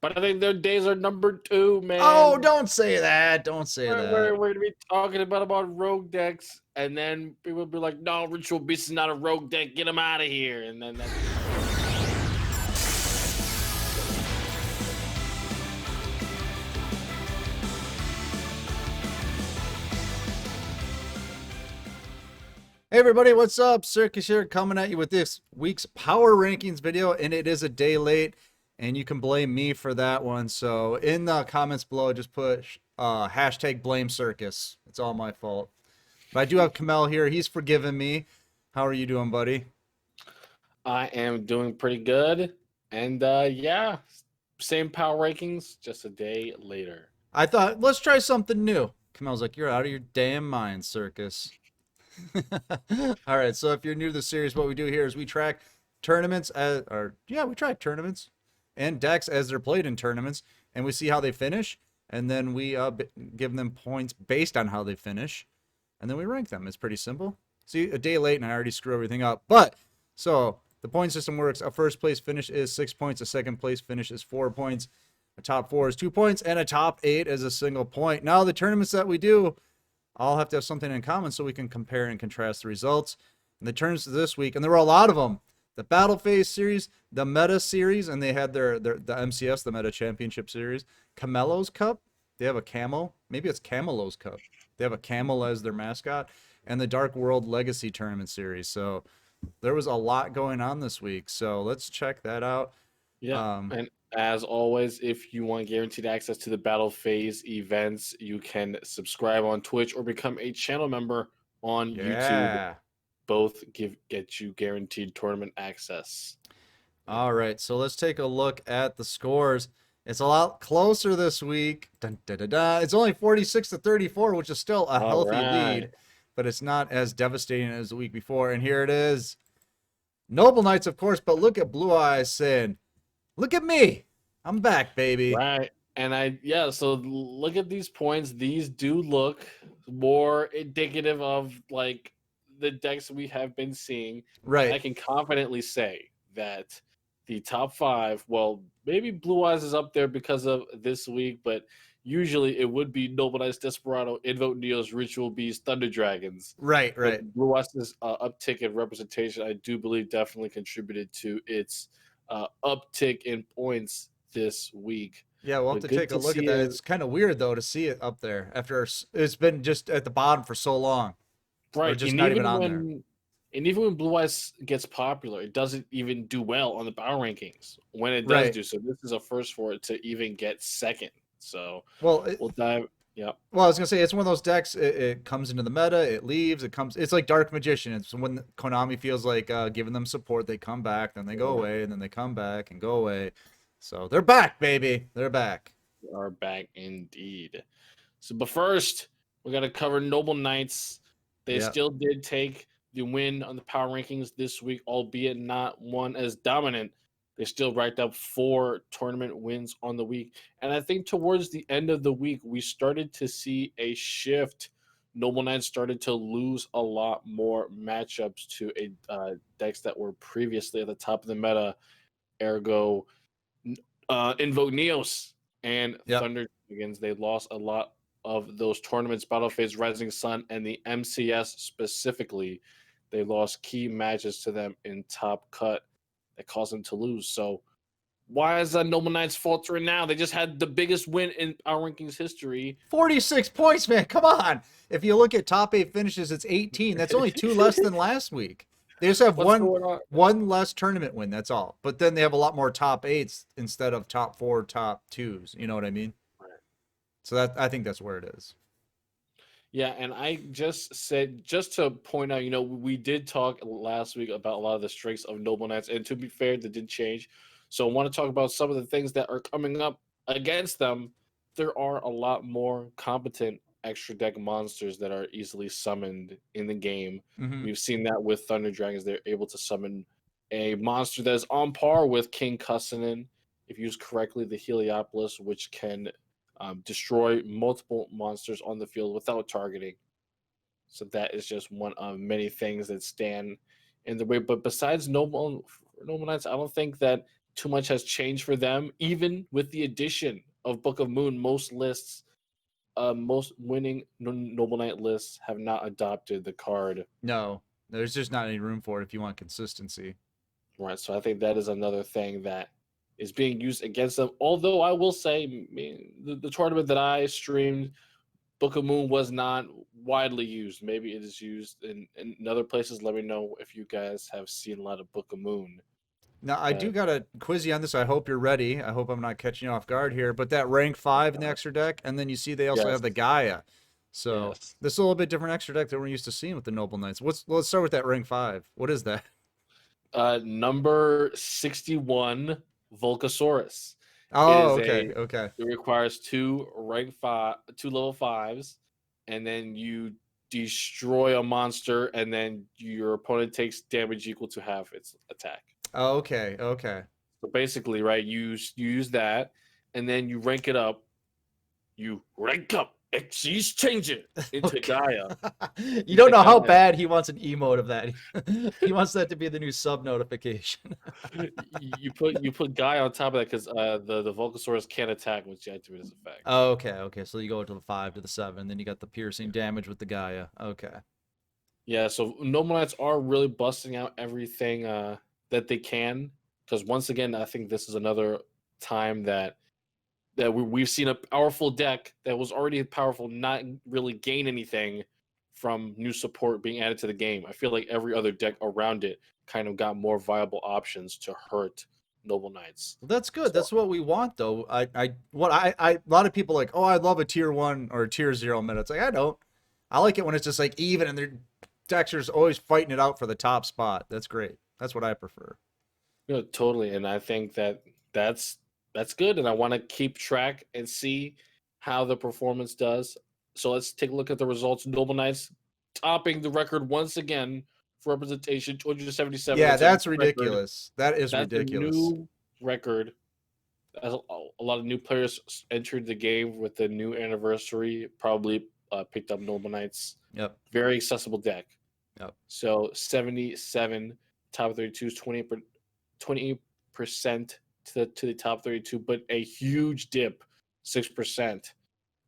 But I think their days are number 2, man. Oh, don't say that. Don't say We're, that. we're going to be talking about rogue decks, and then people will be like, no, Ritual Beast is not a rogue deck. Get him out of here. And then that's... Hey everybody, what's up? Circus here, coming at you with this week's power rankings video, and it is a day late, and you can blame me for that one. So in the comments below, just put hashtag blame Circus. It's all my fault. But I do have Kamel here. He's forgiven me. How are you doing, buddy? I am doing pretty good. And yeah, same power rankings, just a day later. I thought, let's try something new. Kamel's like, you're out of your damn mind, Circus. All right, so if you're new to the series, what we do here is we track tournaments we track tournaments and decks as they're played in tournaments, and we see how they finish, and then we give them points based on how they finish, and then we rank them. It's pretty simple. See, a day late and I already screw everything up. But so the point system works. A first place finish is 6 points, a second place finish is 4 points, a top 4 is 2 points, and a top 8 is a single point. Now the tournaments that we do all have to have something in common so we can compare and contrast the results. And the tournaments this week, and there were a lot of them: the Battle Phase series, the Meta series, and they had the MCS, the Meta Championship series, Camelo's Cup. They have a camel. Maybe it's Camelo's Cup. They have a camel as their mascot, and the Dark World Legacy Tournament series. So there was a lot going on this week. So let's check that out. Yeah, and as always, if you want guaranteed access to the Battle Phase events, you can subscribe on Twitch or become a channel member on YouTube. Both get you guaranteed tournament access. All right, so let's take a look at the scores. It's a lot closer this week. Dun, da, da, da. It's only 46-34, which is still a healthy lead, but it's not as devastating as the week before. And here it is. Noble Knights, of course, but look at Blue Eyes saying, look at me. I'm back, baby. Right. And so look at these points. These do look more indicative of like the decks we have been seeing. Right. And I can confidently say that the top 5, well, maybe Blue Eyes is up there because of this week, but usually it would be Noble Knights, Desperado, Invoked Neos, Ritual Beast, Thunder Dragons. Right. But Blue Eyes' uptick in representation, I do believe, definitely contributed to its uptick in points this week. Yeah, we'll have to take a look at that. It's kind of weird, though, to see it up there after it's been just at the bottom for so long. Right. Just not even on there. And even when Blue Eyes gets popular, it doesn't even do well on the power rankings when it does do so. This is a first for it to even get second. So we'll dive. Yeah. Well, I was gonna say it's one of those decks. It comes into the meta, it leaves, it comes. It's like Dark Magician. It's when Konami feels like giving them support, they come back, then they go away, and then they come back and go away. So they're back, baby. They're back. They are back indeed. So, but first, we got to cover Noble Knights. They still did take the win on the power rankings this week, albeit not one as dominant. They still racked up 4 tournament wins on the week. And I think towards the end of the week, we started to see a shift. Noble Knights started to lose a lot more matchups to decks that were previously at the top of the meta. Ergo, Invoked Neos and Thunder Dragons. They lost a lot of those tournaments, Battle Phase, Rising Sun, and the MCS specifically. They lost key matches to them in Top Cut that caused them to lose. So why is Noble Knights faltering now? They just had the biggest win in our rankings history. 46 points, man. Come on. If you look at top 8 finishes, it's 18. That's only 2 less than last week. They just have one less tournament win. That's all. But then they have a lot more top 8s instead of top 4, top 2s. You know what I mean? Right. So I think that's where it is. Yeah, and I just said, just to point out, we did talk last week about a lot of the strengths of Noble Knights, and to be fair, that did change. So I want to talk about some of the things that are coming up against them. There are a lot more competent extra deck monsters that are easily summoned in the game. Mm-hmm. We've seen that with Thunder Dragons. They're able to summon a monster that is on par with King Cussinen, if used correctly, the Heliopolis, which can destroy multiple monsters on the field without targeting. So that is just one of many things that stand in the way. But besides Noble Knights, I don't think that too much has changed for them. Even with the addition of Book of Moon, most lists, most winning Noble Knight lists have not adopted the card. No, there's just not any room for it if you want consistency. Right, so I think that is another thing that is being used against them. Although I will say, the tournament that I streamed, Book of Moon was not widely used. Maybe it is used in other places. Let me know if you guys have seen a lot of Book of Moon. Now, I do got to quiz you on this. I hope you're ready. I hope I'm not catching you off guard here. But that rank 5 in the extra deck, and then you see they also Yes. have the Gaia. So Yes. this is a little bit different extra deck than we're used to seeing with the Noble Knights. Let's start with that rank 5. What is that? Number 61, Volcasaurus. Oh, okay, okay. It requires 2 level 5s, and then you destroy a monster, and then your opponent takes damage equal to half its attack. Oh, okay, okay. So basically, right, you use that, and then you rank it up. You rank up, exchange it into Gaia. You don't know how bad he wants an emote of that. He wants that to be the new sub notification. you put Gaia on top of that because the Volcasaurus can't attack once you activate his effect. Oh, okay, okay. So you go to the 5 to the 7, then you got the piercing damage with the Gaia. Okay. Yeah, so Noble Knights are really busting out everything that they can, because once again, I think this is another time that we've seen a powerful deck that was already powerful not really gain anything from new support being added to the game. I feel like every other deck around it kind of got more viable options to hurt Noble Knights. Well, that's good. So, That's what we want, though. A lot of people like, oh, I love a tier 1 or a tier 0 meta. It's like, I don't. I like it when it's just like even and their decks are always fighting it out for the top spot. That's great. That's what I prefer. totally, and I think that's good, and I want to keep track and see how the performance does. So let's take a look at the results. Noble Knights topping the record once again for representation, 277. Yeah, that's ridiculous. That is That's ridiculous. a new record. As a lot of new players entered the game with the new anniversary, probably picked up Noble Knights. Yep. Very accessible deck. Yep. So 77 top 32 is 28% to the top 32, but a huge dip, 6%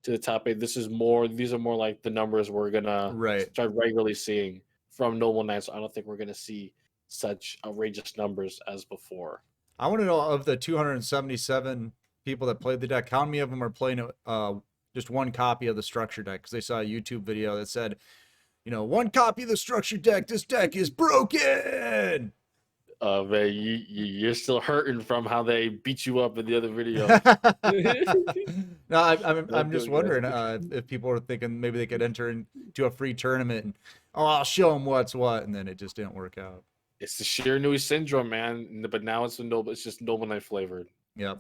to the top 8. These are more like the numbers we're gonna start regularly seeing from Noble Knights. I don't think we're gonna see such outrageous numbers as before. I want to know, of the 277 people that played the deck, how many of them are playing just one copy of the structure deck? Because they saw a YouTube video that said, one copy of the structure deck. This deck is broken. Man, you're still hurting from how they beat you up in the other video. No, I'm just wondering if people are thinking maybe they could enter into a free tournament and I'll show them what's what, and then it just didn't work out. It's the Shiranui syndrome, man. But now it's just Noble Knight flavored. Yeah.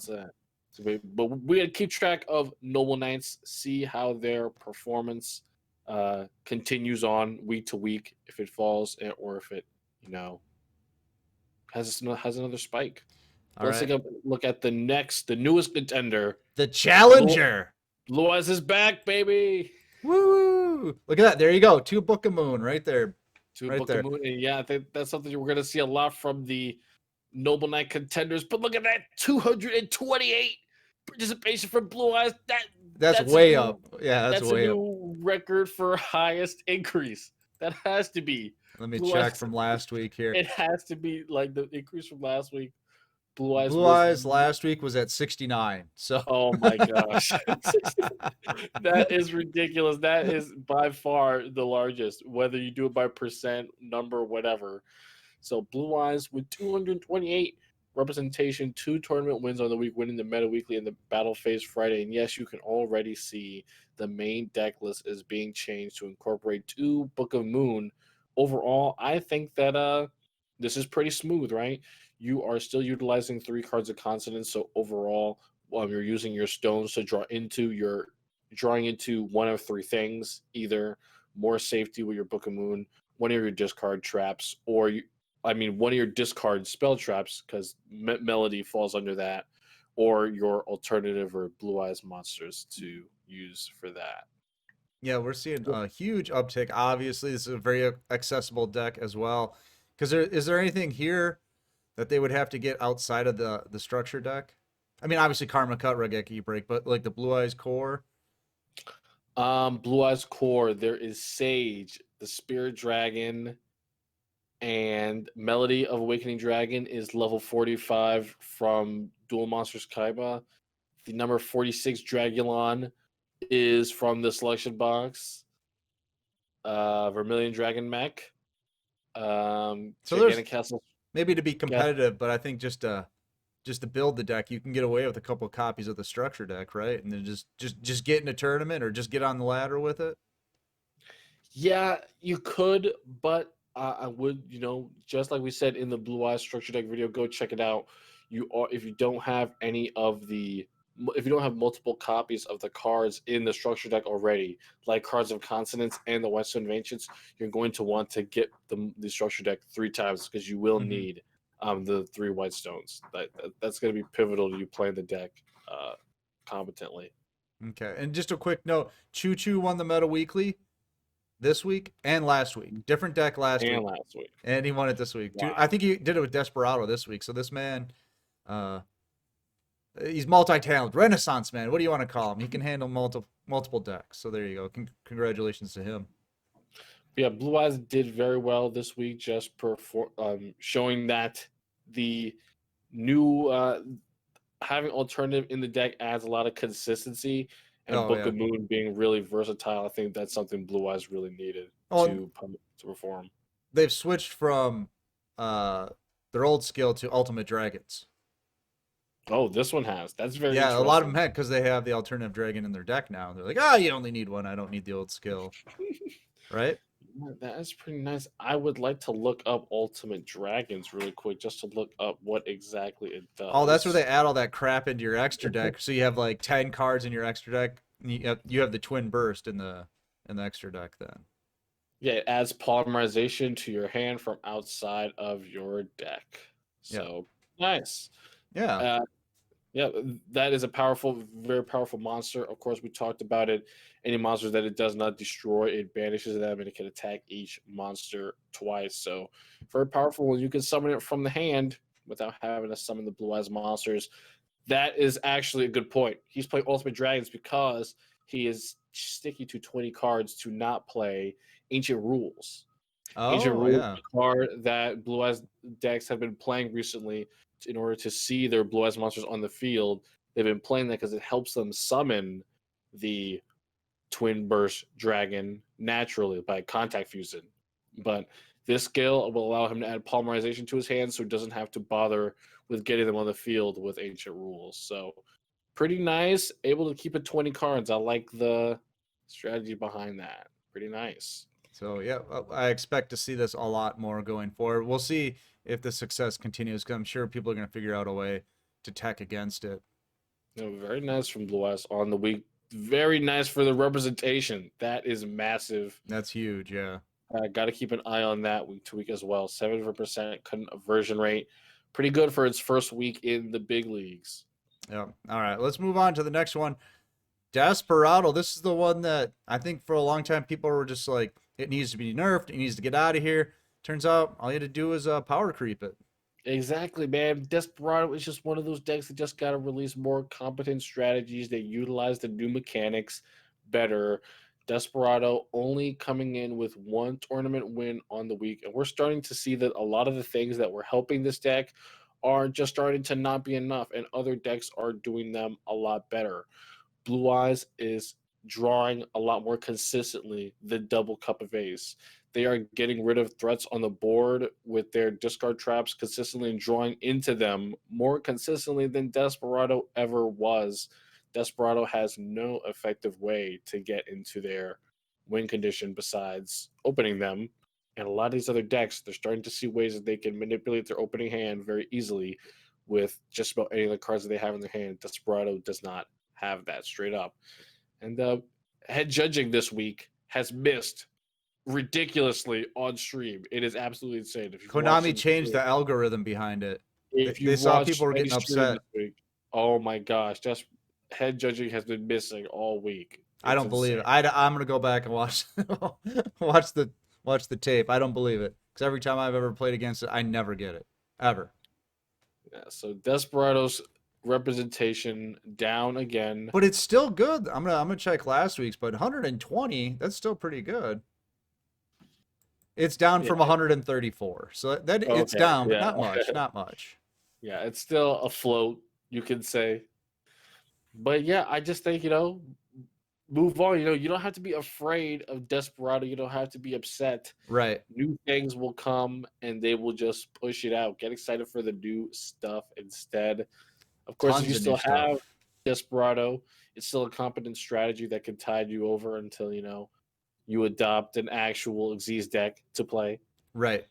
But we gotta keep track of Noble Knights, see how their performance continues on week to week, if it falls or if it has another spike. Let's take a look at the newest contender, the challenger. Blue Eyes is back, baby. Woo! Look at that. There you go. 2 Book of Moon right there. Book of Moon. And yeah, I think that's something we're going to see a lot from the Noble Knight contenders. But look at that, 228 participation from Blue Eyes. That's way up. Yeah, that's way up. That's a new record for highest increase. That has to be. Let me check from last week here. It has to be like the increase from last week. Blue Eyes last week was at 69. So oh my gosh. That is ridiculous. That is by far the largest, whether you do it by percent, number, whatever. So Blue Eyes with 228 representation, 2 tournament wins on the week, winning the Meta Weekly and the Battle Phase Friday. And yes, you can already see the main deck list is being changed to incorporate 2 Book of Moon. Overall, I think that this is pretty smooth, right? You are still utilizing 3 cards of consonance, so overall, you're using your stones to drawing into one of 3 things: either more safety with your Book of Moon, one of your discard traps, or one of your discard spell traps, because Melody falls under that, or your alternative or Blue Eyes monsters to use for that. Yeah, we're seeing a huge uptick. Obviously, this is a very accessible deck as well. Because is there anything here that they would have to get outside of the structure deck? I mean, obviously Karma Cut, Regeki Break, but like the Blue Eyes Core. Blue Eyes Core, there is Sage, the Spirit Dragon, and Melody of Awakening Dragon is level 45 from Duel Monsters Kaiba. The number 46 Dragulon is from the selection box. Vermilion Dragon Mech. So there's Gigantic Castle. maybe to be Yeah, competitive, but I think just to build the deck, you can get away with a couple copies of the structure deck, right? And then just get in a tournament or just get on the ladder with it. yeah, you could, but I would, just like we said in the Blue Eyes structure deck video, go check it out. If you don't have if you don't have multiple copies of the cards in the structure deck already, like Cards of Consonance and the Western of Ancients, you're going to want to get the structure deck 3 times because you will Mm-hmm. need the 3 white stones. That's going to be pivotal to you playing the deck competently. Okay. And just a quick note, Choo Choo won the Meta Weekly this week and last week. Different deck last And week. last week. And he won it this week. Wow. I think he did it with Desperado this week. So this man, he's multi-talented, Renaissance man. What do you want to call him? He can handle multiple decks. So there you go. Congratulations to him. Yeah, Blue Eyes did very well this week, just showing that the new having alternative in the deck adds a lot of consistency, and Oh Book yeah. of Moon being really versatile. I think that's something Blue Eyes really needed Oh, to perform. they've switched from their old skill to Ultimate Dragons. Oh, this one has. That's very Yeah, a interesting. lot of them had because they have the alternative dragon in their deck now. They're like, you only need one. I don't need the old skill. Right? Yeah, that is pretty nice. I would like to look up Ultimate Dragons really quick just to look up what exactly it does. Oh, that's where they add all that crap into your extra deck. So you have like 10 cards in your extra deck. And you have the twin burst in the extra deck then. Yeah, it adds polymerization to your hand from outside of your deck. Yeah. So nice. Yeah. Uh, yeah, that is a powerful, very powerful monster. Of course, we talked about it. Any monsters that it does not destroy, it banishes them and it can attack each monster twice. So very powerful when you can summon it from the hand without having to summon the Blue Eyes monsters. That is actually a good point. He's playing Ultimate Dragons because he is sticky to 20 cards to not play Ancient Rules. Ancient Oh, Rules, yeah. a card that Blue Eyes decks have been playing recently in order to see their Blue Eyes monsters on the field. They've been playing that because it helps them summon the Twin Burst Dragon naturally by contact fusing. But this skill will allow him to add polymerization to his hand so he doesn't have to bother with getting them on the field with Ancient Rules. So pretty nice. Able to keep it 20 cards. I like the strategy behind that. Pretty nice. So, yeah, I expect to see this a lot more going forward. We'll see if the success continues because I'm sure people are going to figure out a way to tech against it. Very nice from Blue Eyes on the week. Very nice for the representation. That is massive. That's huge, yeah. Got to keep an eye on that week to week as well. 70% conversion rate. Pretty good for its first week in the big leagues. Yeah. All right, let's move on to the next one. Desperado. This is the one that I think for a long time people were just like, it needs to be nerfed. It needs to get out of here. Turns out all you had to do is power creep it. Exactly, man. Desperado is just one of those decks that just got to release more competent strategies that utilize the new mechanics better. Desperado only coming in with 1 tournament win on the week, and we're starting to see that a lot of the things that were helping this deck are just starting to not be enough, and other decks are doing them a lot better. Blue Eyes is drawing a lot more consistently than Double Cup of Ace. They are getting rid of threats on the board with their discard traps consistently and drawing into them more consistently than Desperado ever was. Desperado has no effective way to get into their win condition besides opening them. And a lot of these other decks, they're starting to see ways that they can manipulate their opening hand very easily with just about any of the cards that they have in their hand. Desperado does not have that straight up. And head judging this week has missed ridiculously on stream. It is absolutely insane. If Konami changed the algorithm behind it. They saw people were getting upset. Week, oh my gosh, just head judging has been missing all week. I don't believe it. I'm gonna go back and watch watch the tape. I don't believe it because every time I've ever played against it, I never get it ever. Yeah, so Desperado's representation down again. But it's still good. I'm gonna check last week's, but 120, that's still pretty good. It's down Yeah. from 134. So that it's Okay. down, but Yeah. not much, not much. Yeah. It's still afloat, you can say. But yeah, I just think, move on. You don't have to be afraid of Desperado. You don't have to be upset. Right. New things will come and they will just push it out. Get excited for the new stuff instead. Of course, if you Tons of new still have stuff. Desperado, it's still a competent strategy that can tide you over until, you adopt an actual Xyz deck to play. Right.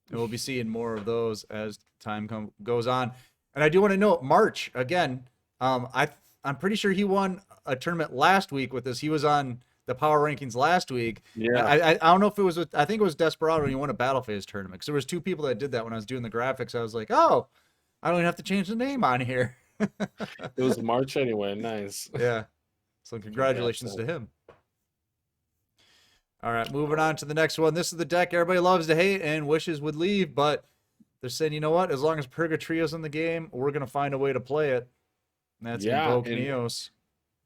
And we'll be seeing more of those as time goes on. And I do want to note March again. I'm pretty sure he won a tournament last week with us. He was on the power rankings last week. Yeah. I don't know if it was I think it was Desperado and he won a battle phase tournament because there was two people that did that when I was doing the graphics. I was like, oh, I don't even have to change the name on here. It was March anyway. Nice. Yeah. So Congrats, congratulations man. to him. All right, moving on to the next one. This is the deck everybody loves to hate and wishes would leave, but they're saying, you know what? As long as Purgatrio's in the game, we're gonna find a way to play it. And that's Yeah, Invoked and Neos.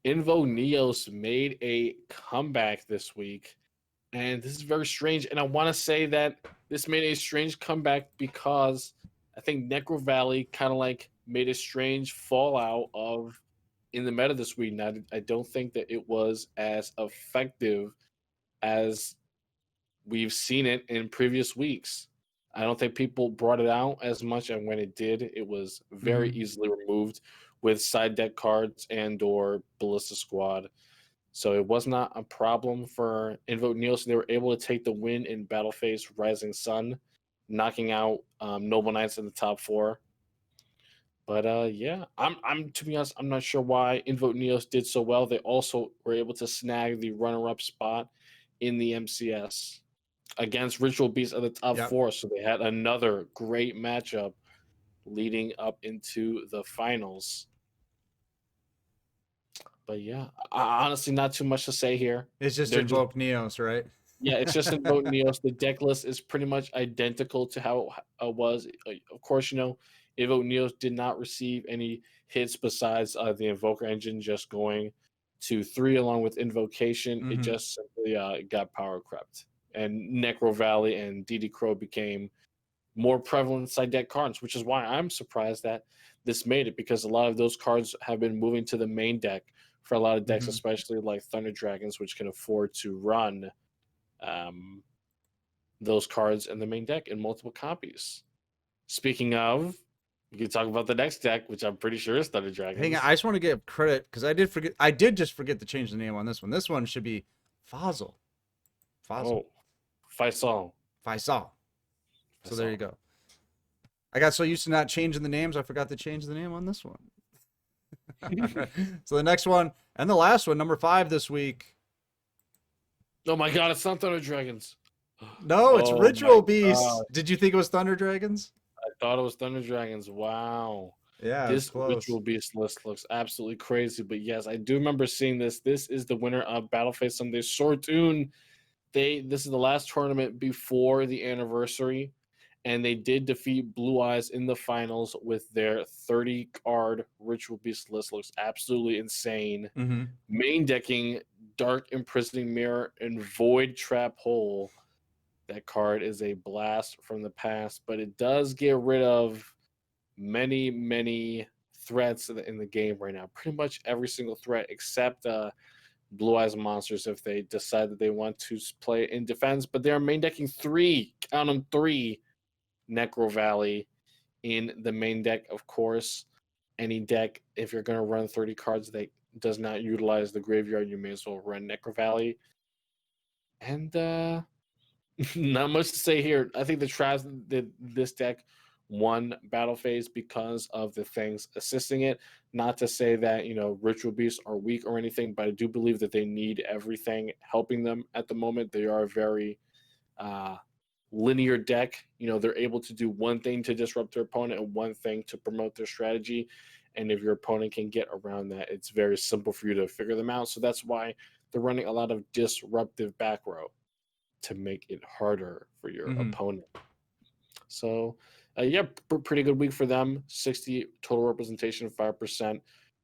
Invoked Neos made a comeback this week. And this is very strange. And I want to say that this made a strange comeback because I think Necro Valley kind of like made a strange fallout of in the meta this week. Now, I don't think that it was as effective as we've seen it in previous weeks. I don't think people brought it out as much, and when it did, it was very Mm-hmm. easily removed with side deck cards and or Ballista Squad. So it was not a problem for Invoke Neos. They were able to take the win in Battle Phase Rising Sun, knocking out Noble Knights in the top four. But yeah, I'm to be honest, I'm not sure why Invoke Neos did so well. They also were able to snag the runner-up spot in the MCS against Ritual Beast at the top Yep. four. So they had another great matchup leading up into the finals. But yeah, honestly, not too much to say here. It's just They're just Invoked Neos, right? Yeah, it's just Invoked Neos. The deck list is pretty much identical to how it was. Of course, Invoked Neos did not receive any hits besides the Invoker engine just going to 3 along with Invocation. It Mm-hmm. just simply got power crept. And Necro Valley and DD Crow became more prevalent side deck cards, which is why I'm surprised that this made it because a lot of those cards have been moving to the main deck for a lot of decks, Mm-hmm. especially like Thunder Dragons, which can afford to run um, those cards in the main deck in multiple copies. Speaking of, we can talk about the next deck, which I'm pretty sure is Thunder Hang on, Dragons. I just want to give credit because I did forget. I did just forget to change the name on this one. This one should be Faisal. Faisal. Oh, Faisal. Faisal. So there Faisal. you go. I got so used to not changing the names, I forgot to change the name on this one. Right. So the next one and the last one, number 5 this week. Oh my god, it's not Thunder Dragons. No, it's Oh Ritual my Beasts. god. Did you think it was Thunder Dragons? I thought it was Thunder Dragons. Wow. Yeah, it's This close. Ritual Beast list looks absolutely crazy. But yes, I do remember seeing this. This is the winner of Battle Face Sunday Sortoon. This is the last tournament before the anniversary, and they did defeat Blue Eyes in the finals with their 30 card Ritual Beast list. Looks absolutely insane. Mm-hmm. Main decking Dark Imprisoning Mirror and Void Trap Hole. That card is a blast from the past, but it does get rid of many, many threats in the game right now. Pretty much every single threat except Blue Eyes Monsters if they decide that they want to play in defense. But they're main decking 3, count them 3, Necro Valley in the main deck, of course. Any deck, if you're going to run 30 cards that does not utilize the graveyard, you may as well run Necro Valley. And not much to say here. I think the Travs did this deck won battle phase because of the things assisting it. Not to say that Ritual Beasts are weak or anything, but I do believe that they need everything helping them at the moment. They are a very linear deck. They're able to do one thing to disrupt their opponent and one thing to promote their strategy. And if your opponent can get around that, it's very simple for you to figure them out. So that's why they're running a lot of disruptive back row to make it harder for your Mm-hmm. opponent. So Yeah, pretty good week for them. 60 total representation, 5%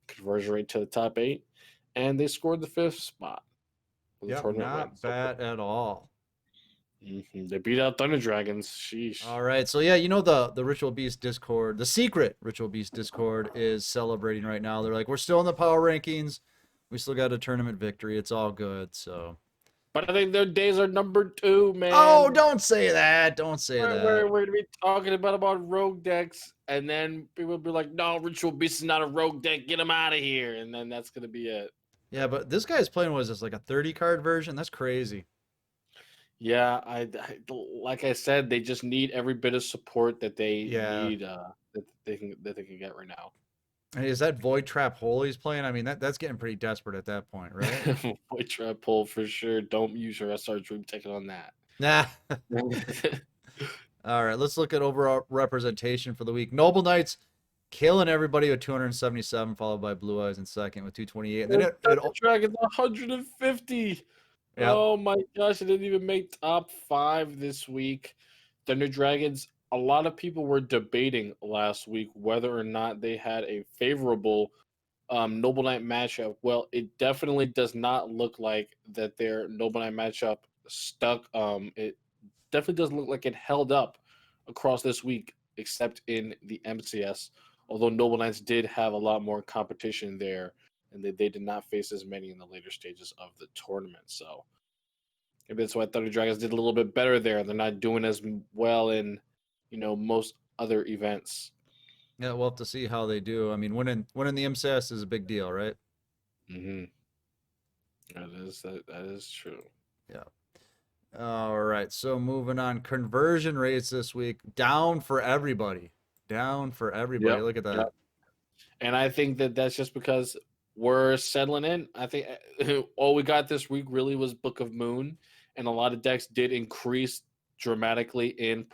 conversion rate to the top 8, and they scored the 5th spot for the Yep, tournament win. not So bad at all. they beat out Thunder Dragons. Sheesh. All right, so yeah, you know the Ritual Beast Discord, the secret Ritual Beast Discord is celebrating right now. They're like, we're still in the power rankings, we still got a tournament victory. It's all good. So, But I think their days are number 2, oh, man. don't say that. Don't say that. We're gonna be talking about rogue decks, and then people will be like, "No, Ritual Beast is not a rogue deck. Get him out of here." And then that's gonna be it. Yeah, but this guy's playing, what is this, like a 30 card version? That's crazy. Yeah, like I said, they just need every bit of support that they Yeah. need that they can get right now. Hey, is that Void Trap Hole he's playing? I mean, that's getting pretty desperate at that point, right? Boy, trap pull for sure. Don't use your SR Dream ticket on that. Nah. All right, let's look at overall representation for the week. Noble Knights killing everybody with 277, followed by Blue Eyes in second with 228. And then Dragon's 150. yeah, Oh my gosh, it didn't even make top 5 this week. Thunder Dragons, a lot of people were debating last week whether or not they had a favorable Noble Knight matchup. Well, it definitely does not look like that their Noble Knight matchup stuck. It definitely doesn't look like it held up across this week, except in the MCS. Although Noble Knights did have a lot more competition there, and they did not face as many in the later stages of the tournament. So maybe that's why Thunder Dragons did a little bit better there. They're not doing as well in, most other events. yeah, we'll have to see how they do. I mean, winning the MCS is a big deal, right? Mm-hmm. That is true. Yeah. All right, so moving on. Conversion rates this week down for everybody. Down for everybody. Yep. Look at that. Yep. And I think that that's just because we're settling in. I think all we got this week really was Book of Moon, and a lot of decks did increase dramatically in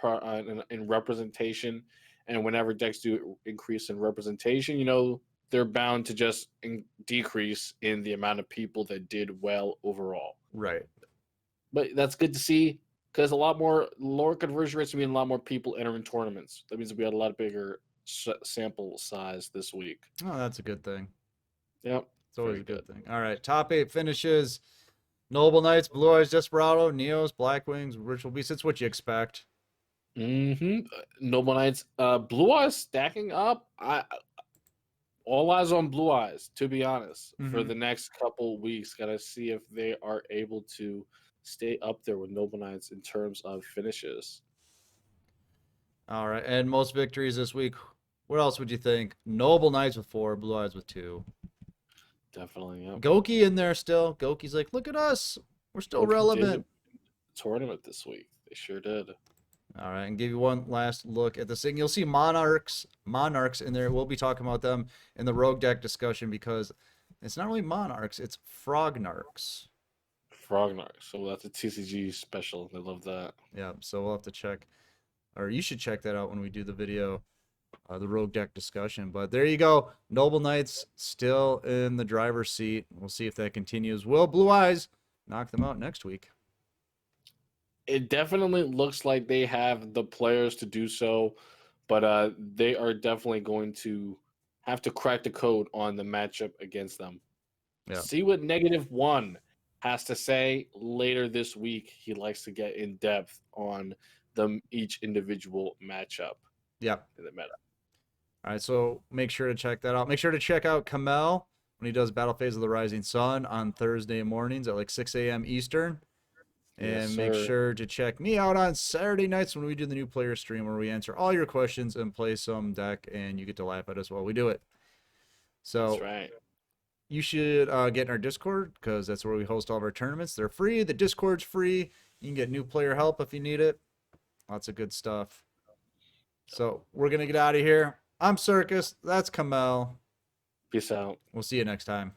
representation. And whenever decks do increase in representation, they're bound to just decrease in the amount of people that did well overall. Right. But that's good to see because a lot more lower conversion rates mean a lot more people entering tournaments. That means we had a lot bigger sample size this week. Oh, that's a good thing. Yep. It's always a good thing. All right, top 8 finishes. Noble Knights, Blue Eyes, Desperado, Neos, Black Wings, Ritual Beasts. It's what you expect. Noble Knights, Blue Eyes stacking up. All eyes on Blue Eyes, to be honest, for the next couple weeks. Gotta see if they are able to stay up there with Noble Knights in terms of finishes. All right, and most victories this week. What else would you think? Noble Knights with 4, Blue Eyes with 2. Definitely, yeah. Goki in there still. Goki's like, look at us. We're still relevant. Tournament this week. They sure did. All right, and give you one last look at this thing. You'll see Monarchs in there. We'll be talking about them in the Rogue deck discussion because it's not really Monarchs, it's Frognarchs. Frognarchs. So that's a TCG special. I love that. Yeah, so we'll have to check, or you should check that out when we do the video, the Rogue deck discussion. But there you go. Noble Knights still in the driver's seat. We'll see if that continues. Will Blue Eyes knock them out next week? It definitely looks like they have the players to do so, but they are definitely going to have to crack the code on the matchup against them. Yeah. See what -1 has to say later this week. He likes to get in depth on them each individual matchup. Yeah. In the meta. All right, so make sure to check that out. Make sure to check out Kamel when he does Battle Phase of the Rising Sun on Thursday mornings at like 6 a.m. Eastern. And Yes, make sir. sure to check me out on Saturday nights when we do the new player stream where we answer all your questions and play some deck, and you get to laugh at us while we do it. So That's right. you should get in our Discord because that's where we host all of our tournaments. They're free. The Discord's free. You can get new player help if you need it. Lots of good stuff. So we're going to get out of here. I'm Circus. That's Kamel. Peace out. We'll see you next time.